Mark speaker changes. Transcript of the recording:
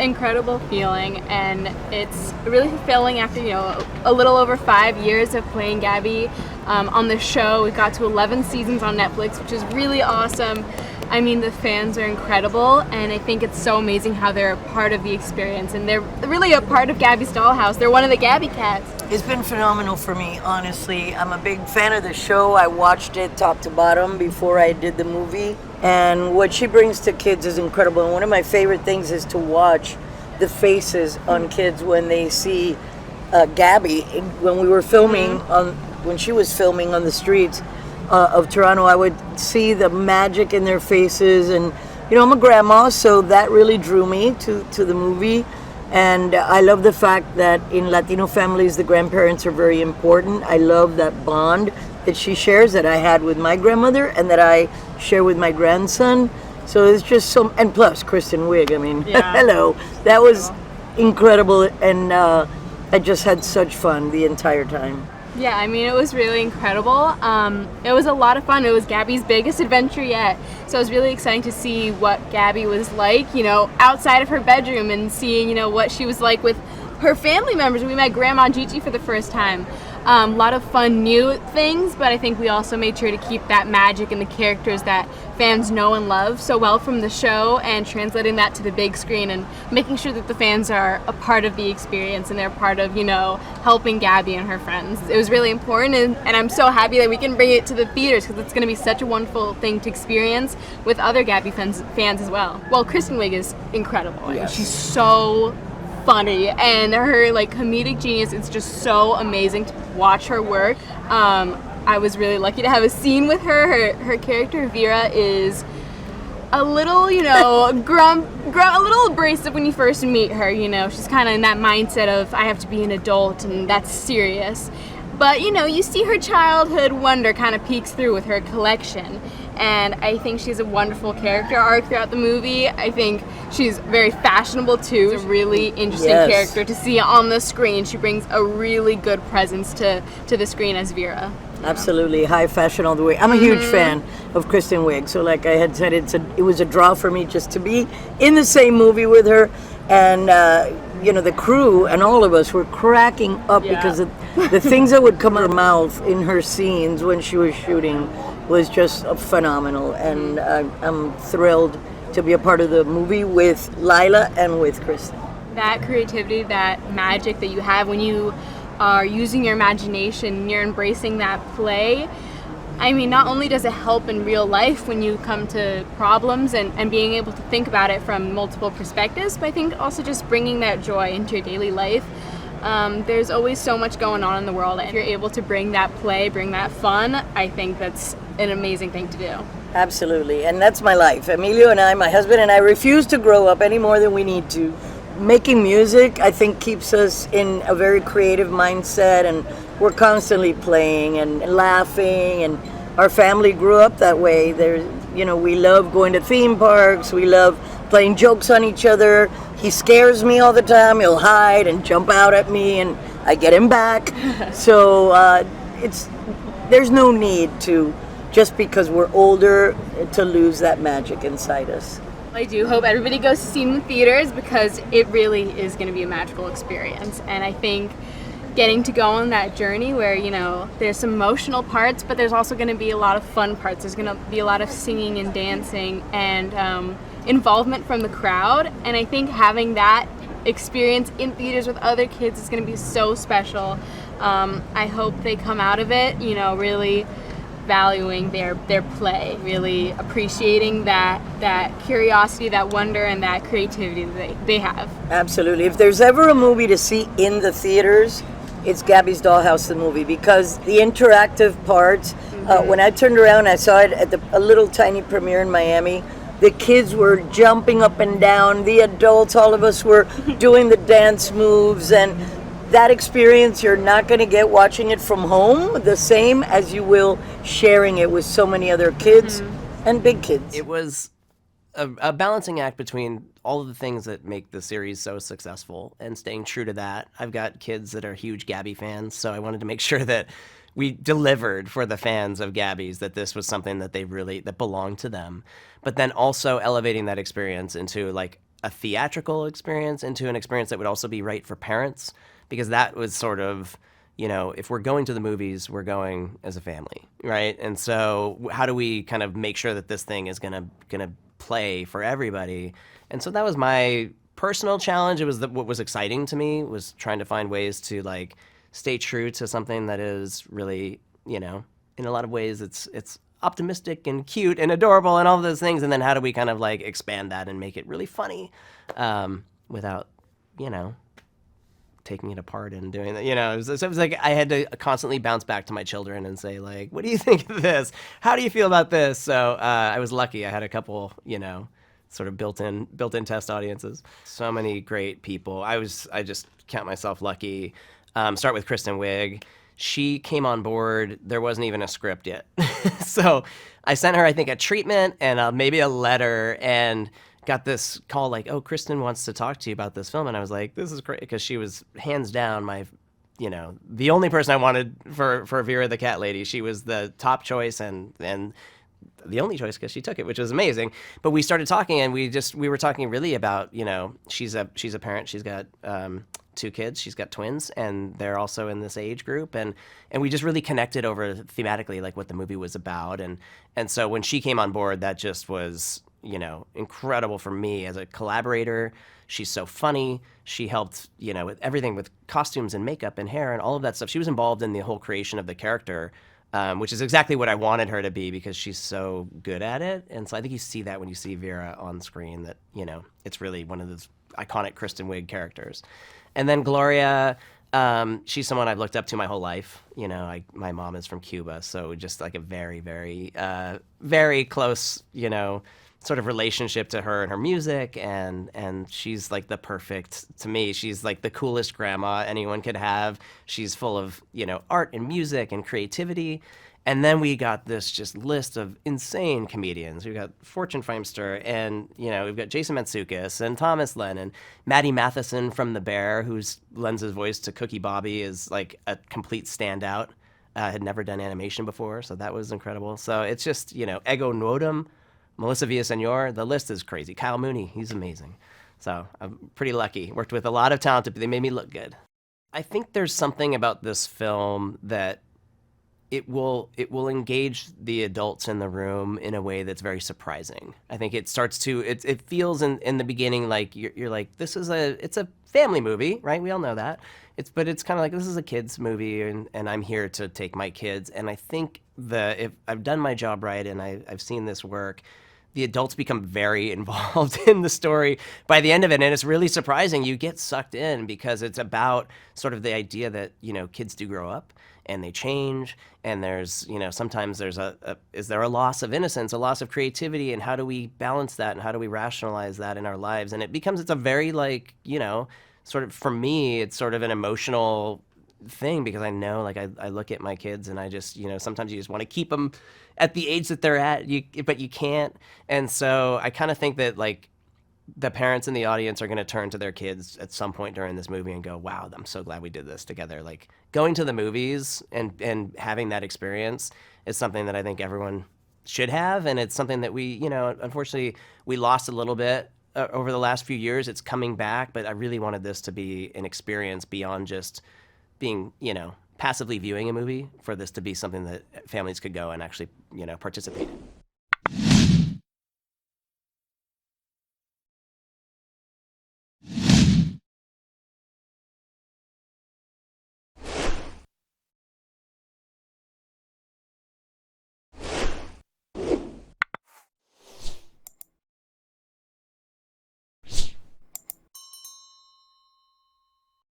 Speaker 1: incredible feeling, and it's really fulfilling after, a little over 5 years of playing Gabby on the show. We got to 11 seasons on Netflix, which is really awesome. I mean, the fans are incredible, and I think it's so amazing how they're a part of the experience, and they're really a part of Gabby's Dollhouse. They're one of the Gabby cats.
Speaker 2: It's been phenomenal for me, honestly. I'm a big fan of the show. I watched it top to bottom before I did the movie, and what she brings to kids is incredible. And one of my favorite things is to watch the faces on kids when they see Gabby. When we were filming, when she was filming on the streets of Toronto, I would see the magic in their faces, and I'm a grandma, so that really drew me to the movie. And I love the fact that in Latino families, the grandparents are very important. I love that bond that she shares, that I had with my grandmother and that I share with my grandson. So it's just and plus Kristen Wiig, I mean, hello. That was incredible, and I just had such fun the entire time.
Speaker 1: Yeah, I mean, it was really incredible. It was a lot of fun. It was Gabby's biggest adventure yet. So it was really exciting to see what Gabby was like, outside of her bedroom, and seeing, what she was like with her family members. We met Grandma Gigi for the first time. A lot of fun new things, but I think we also made sure to keep that magic and the characters that fans know and love so well from the show, and translating that to the big screen and making sure that the fans are a part of the experience and they're part of, helping Gabby and her friends. It was really important, and I'm so happy that we can bring it to the theaters, because it's going to be such a wonderful thing to experience with other Gabby fans as well. Well, Kristen Wiig is incredible.
Speaker 2: Yes.
Speaker 1: She's so funny, and her comedic genius, it's just so amazing to watch her work. I was really lucky to have a scene with her. Her character Vera is a little, a little abrasive when you first meet her. She's kind of in that mindset of, I have to be an adult, and that's serious. But you see her childhood wonder kind of peeks through with her collection. And I think she's a wonderful character arc throughout the movie. I think she's very fashionable too. She's a really interesting character to see on the screen. She brings a really good presence to the screen as Vera.
Speaker 2: Absolutely, high fashion all the way. I'm a huge fan of Kristen Wiig, so like I had said, it was a draw for me just to be in the same movie with her. And the crew and all of us were cracking up because of the things that would come out of her mouth in her scenes when she was shooting was just phenomenal. And I'm thrilled to be a part of the movie with Laila and with Kristen.
Speaker 1: That creativity, that magic that you have when you are using your imagination and you're embracing that play, I mean, not only does it help in real life when you come to problems and being able to think about it from multiple perspectives, but I think also just bringing that joy into your daily life. There's always so much going on in the world, and if you're able to bring that play, bring that fun, I think that's an amazing thing to do.
Speaker 2: Absolutely, and that's my life. Emilio and I, my husband and I, refuse to grow up any more than we need to. Making music, I think, keeps us in a very creative mindset, and we're constantly playing and laughing, and our family grew up that way. We love going to theme parks, we love playing jokes on each other. He scares me all the time. He'll hide and jump out at me, and I get him back. So there's no need to, just because we're older, to lose that magic inside us.
Speaker 1: I do hope everybody goes to see it in the theaters, because it really is going to be a magical experience. And I think getting to go on that journey where, there's some emotional parts, but there's also going to be a lot of fun parts. There's going to be a lot of singing and dancing and involvement from the crowd. And I think having that experience in theaters with other kids is going to be so special. I hope they come out of it, really valuing their play, really appreciating that curiosity, that wonder, and that creativity that they have.
Speaker 2: Absolutely. If there's ever a movie to see in the theaters, it's Gabby's Dollhouse the movie, because the interactive parts, when I turned around, I saw it at a little tiny premiere in Miami. The kids were jumping up and down, the adults, all of us were doing the dance moves, and that experience you're not going to get watching it from home the same as you will sharing it with so many other kids and big kids.
Speaker 3: It was a balancing act between all of the things that make the series so successful and staying true to that. I've got kids that are huge Gabby fans, so I wanted to make sure that we delivered for the fans of Gabbys, that this was something that that belonged to them. But then also elevating that experience into a theatrical experience into an experience that would also be right for parents, because that was sort of, if we're going to the movies, we're going as a family, right? And so how do we kind of make sure that this thing is gonna play for everybody? And so that was my personal challenge. It was what was exciting to me was trying to find ways to like stay true to something that is really, in a lot of ways it's optimistic and cute and adorable and all of those things. And then how do we kind of like expand that and make it really funny without, taking it apart and doing that, so it was like I had to constantly bounce back to my children and say like, what do you think of this? How do you feel about this? So I was lucky. I had a couple, sort of built-in test audiences. So many great people. I just count myself lucky. Start with Kristen Wiig. She came on board. There wasn't even a script yet. So I sent her, I think, a treatment and maybe a letter, and got this call like, oh, Kristen wants to talk to you about this film. And I was like, this is great, because she was hands down my, the only person I wanted for Vera the Cat Lady. She was the top choice and the only choice, because she took it, which was amazing. But we started talking, and we were talking really about, she's a parent. She's got 2 kids. She's got twins, and they're also in this age group. And we just really connected over thematically, like what the movie was about. And so when she came on board, that just was, incredible for me as a collaborator. She's so funny. She helped, with everything, with costumes and makeup and hair and all of that stuff. She was involved in the whole creation of the character, which is exactly what I wanted her to be, because she's so good at it. And so I think you see that when you see Vera on screen, that, it's really one of those iconic Kristen Wiig characters. And then Gloria, she's someone I've looked up to my whole life. My mom is from Cuba, so just like a very, very, very close, sort of relationship to her and her music, and she's like the perfect, to me, she's like the coolest grandma anyone could have. She's full of, art and music and creativity. And then we got this just list of insane comedians. We've got Fortune Feimster, and we've got Jason Mantzoukas and Thomas Lennon, Maddie Matheson from The Bear, who lends his voice to Cookie Bobby, is like a complete standout. Had never done animation before, so that was incredible. So it's just, Ego Nwodum, Melissa Villaseñor, the list is crazy. Kyle Mooney, he's amazing. So I'm pretty lucky. Worked with a lot of talented people. They made me look good. I think there's something about this film that it will engage the adults in the room in a way that's very surprising. I think it starts to, it feels in the beginning like you're like, it's a family movie, right? We all know that. But it's kind of like, this is a kid's movie, and I'm here to take my kids. And I think if I've done my job right and I've seen this work, the adults become very involved in the story by the end of it. And it's really surprising. You get sucked in, because it's about sort of the idea that, kids do grow up and they change. And there's, sometimes there's is there a loss of innocence, a loss of creativity? And how do we balance that? And how do we rationalize that in our lives? And it's a very like, sort of, for me, it's sort of an emotional thing, because I know, like, I look at my kids and I just, sometimes you just want to keep them at the age that they're at, but you can't. And so I kind of think that, like, the parents in the audience are going to turn to their kids at some point during this movie and go, wow, I'm so glad we did this together. Like, going to the movies and having that experience is something that I think everyone should have. And it's something that we, unfortunately, we lost a little bit over the last few years. It's coming back, but I really wanted this to be an experience beyond just being, passively viewing a movie, for this to be something that families could go and actually, participate in.